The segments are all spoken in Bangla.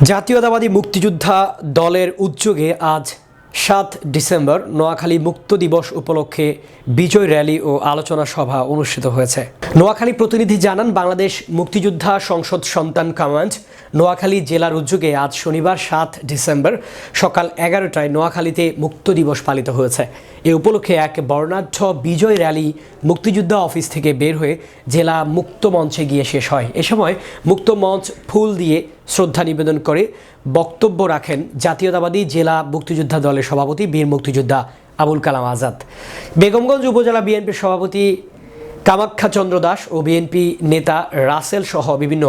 জাতীয়তাবাদী মুক্তিযোদ্ধা দলের উদ্যোগে আজ ৭ ডিসেম্বর নোয়াখালী মুক্ত দিবস উপলক্ষে বিজয় র্যালি ও আলোচনা সভা অনুষ্ঠিত হয়েছে। নোয়াখালী প্রতিনিধি জানান, বাংলাদেশ মুক্তিযোদ্ধা সংসদ সন্তান কমান্ড নোয়াখালী জেলার উদ্যোগে আজ শনিবার ৭ ডিসেম্বর সকাল ১১টায় নোয়াখালীতে মুক্ত দিবস পালিত হয়েছে। এ উপলক্ষে এক বর্ণাঢ্য বিজয় র্যালি মুক্তিযোদ্ধা অফিস থেকে বের হয়ে জেলা মুক্ত মঞ্চে গিয়ে শেষ হয়। এ সময় মুক্ত মঞ্চ ফুল দিয়ে শ্রদ্ধা নিবেদন করে বক্তব্য রাখেন জাতীয়তাবাদী জেলা মুক্তিযোদ্ধা দলের সভাপতি বীর মুক্তিযোদ্ধা আবুল কালাম আজাদ। বেগমগঞ্জ উপজেলা বিএনপির সভাপতি কামাখ্যা চন্দ্র দাস ও বিএনপি নেতা রাসেল সহ বিভিন্ন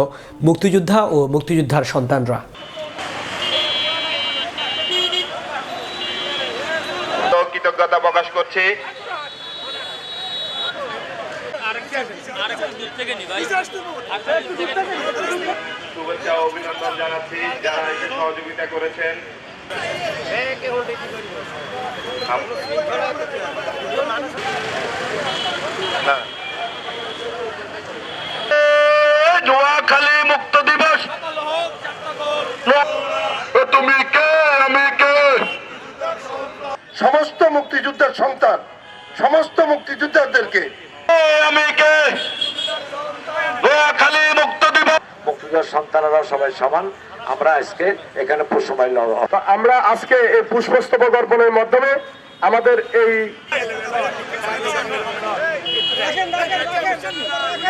মুক্তিযোদ্ধা ও মুক্তিযোদ্ধার সন্তানরা কৃতজ্ঞতা প্রকাশ করছি। শুভেচ্ছা ও অভিনন্দন জানাচ্ছি যারা এতে সহযোগিতা করেছেন। নোয়াখালী মুক্ত দিবস, তুমি কে আমি কে, সমস্ত মুক্তিযোদ্ধার সন্তান, সমস্ত মুক্তিযোদ্ধাদেরকে আমি কে, নোয়াখালী মুক্ত দিবস। মুক্তিযোদ্ধার সন্তানেরা সবাই সমান। আমরা আজকে এখানে পুষ্পমাল্য, আমরা আজকে এই পুষ্পস্তবক অর্পণের মাধ্যমে আমাদের এই